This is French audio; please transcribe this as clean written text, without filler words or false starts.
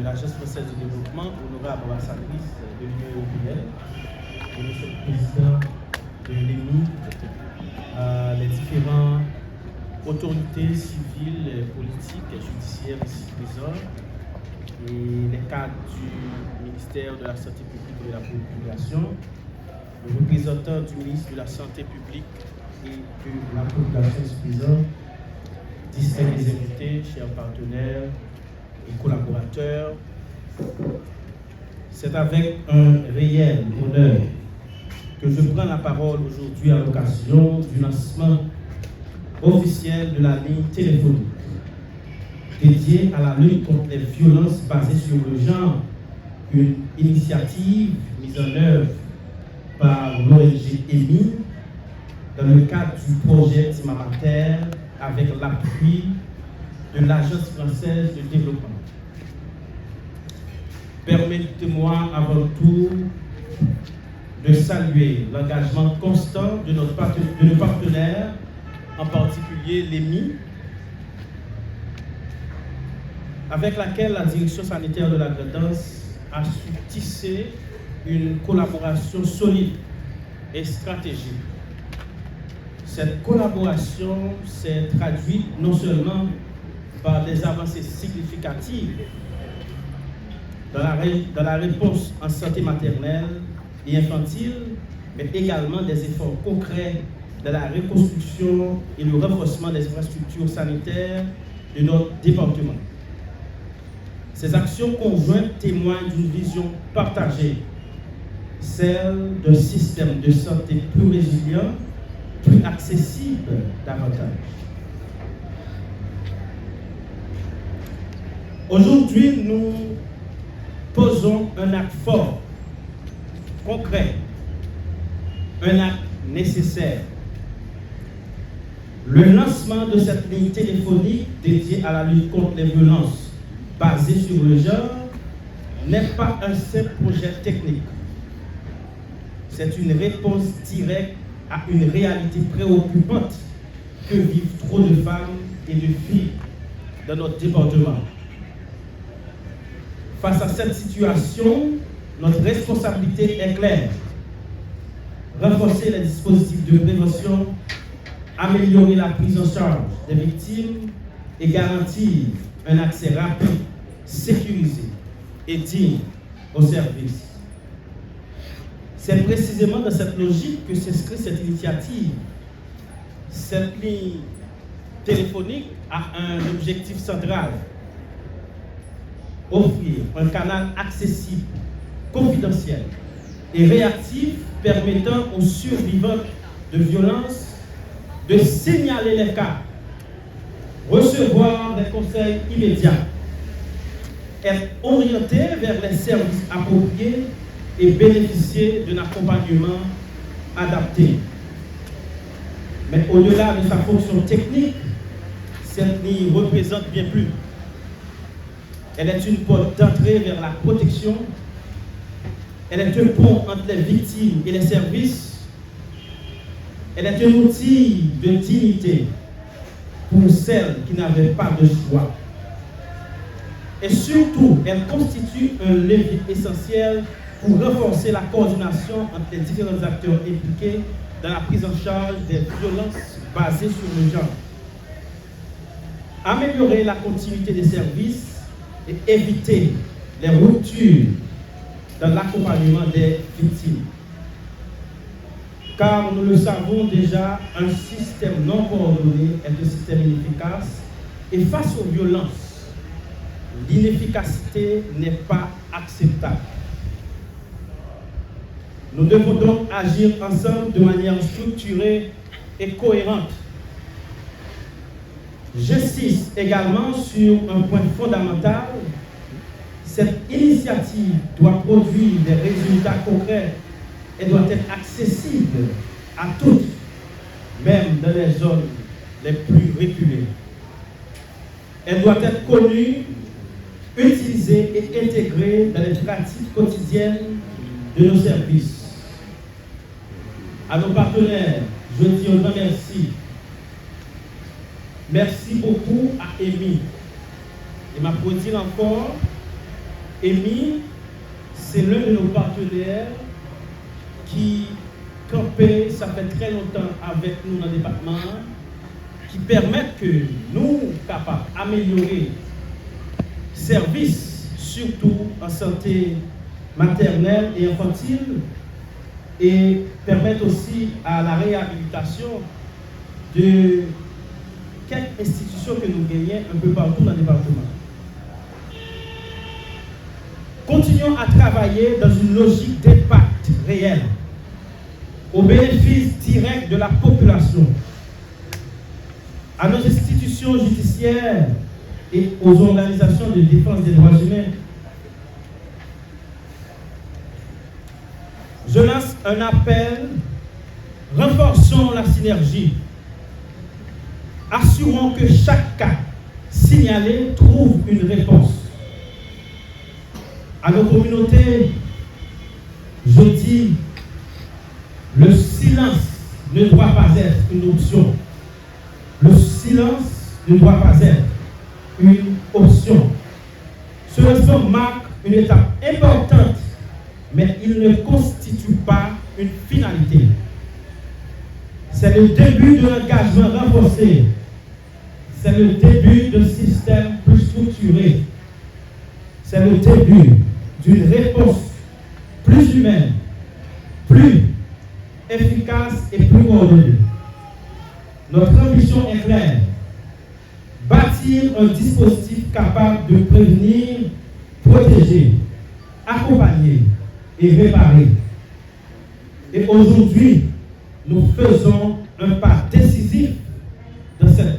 l'Agence française de développement, honorable ambassadrice de l'Union européenne, et monsieur le président de l'EMI, les différentes autorités civiles, politiques et judiciaires ici présents, et les cadres du ministère de la Santé publique et de la population, le représentant du ministre de la Santé publique et de la population ici présent, distingués invités, chers partenaires et collaborateurs, c'est avec un réel honneur que je prends la parole aujourd'hui à l'occasion du lancement officiel de la ligne téléphonique dédiée à la lutte contre les violences basées sur le genre, une initiative mise en œuvre par l'ONG EMI dans le cadre du projet Timamater avec l'appui de l'Agence française de développement. Permettez-moi avant tout de saluer l'engagement constant de nos partenaires, en particulier l'EMI, avec laquelle la Direction sanitaire de la Grand'Anse a su tisser une collaboration solide et stratégique. Cette collaboration s'est traduite non seulement par des avancées significatives dans la réponse en santé maternelle et infantile, mais également des efforts concrets dans la reconstruction et le renforcement des infrastructures sanitaires de notre département. Ces actions conjointes témoignent d'une vision partagée, celle d'un système de santé plus résilient, plus accessible davantage. Aujourd'hui, nous posons un acte fort, concret, un acte nécessaire. Le lancement de cette ligne téléphonique dédiée à la lutte contre les violences basées sur le genre n'est pas un simple projet technique. C'est une réponse directe à une réalité préoccupante que vivent trop de femmes et de filles dans notre département. Face à cette situation, notre responsabilité est claire. Renforcer les dispositifs de prévention, améliorer la prise en charge des victimes et garantir un accès rapide, sécurisé et digne aux services. C'est précisément dans cette logique que s'inscrit cette initiative. Cette ligne téléphonique a un objectif central: offrir un canal accessible, confidentiel et réactif permettant aux survivants de violences de signaler les cas, recevoir des conseils immédiats, être orientés vers les services appropriés et bénéficier d'un accompagnement adapté. Mais au-delà de sa fonction technique, cette ligne représente bien plus. Elle est une porte d'entrée vers la protection. Elle est un pont entre les victimes et les services. Elle est un outil de dignité pour celles qui n'avaient pas de choix. Et surtout, elle constitue un levier essentiel pour renforcer la coordination entre les différents acteurs impliqués dans la prise en charge des violences basées sur le genre. Améliorer la continuité des services et éviter les ruptures dans l'accompagnement des victimes. Car nous le savons déjà, un système non coordonné est un système inefficace et face aux violences, l'inefficacité n'est pas acceptable. Nous devons donc agir ensemble de manière structurée et cohérente. J'insiste également sur un point fondamental. Cette initiative doit produire des résultats concrets et doit être accessible à toutes, même dans les zones les plus reculées. Elle doit être connue, utilisée et intégrée dans les pratiques quotidiennes de nos services. À nos partenaires, je dis un grand merci. Merci beaucoup à EMI. Et m'a pour dire encore, EMI, c'est l'un de nos partenaires qui campait, ça fait très longtemps avec nous dans le département, qui permettent que nous capables d'améliorer services, surtout en santé maternelle et infantile, et permettre aussi à la réhabilitation de quelques institutions que nous gagnons un peu partout dans le département. Continuons à travailler dans une logique d'impact réel, au bénéfice direct de la population, à nos institutions judiciaires et aux organisations de défense des droits humains. Je lance un appel, renforçons la synergie, assurons que chaque cas signalé trouve une réponse. À nos communautés, je dis, le silence ne doit pas être une option. Le silence ne doit pas être une option. Ce lancement marque une étape importante, mais il ne constitue pas une finalité. C'est le début de l'engagement renforcé. C'est le début d'un système plus structuré. C'est le début d'une réponse plus humaine, plus efficace et plus coordonnée. Notre ambition est claire. Bâtir un dispositif capable de prévenir, protéger, accompagner et réparer. Et aujourd'hui, nous faisons un pas décisif dans cette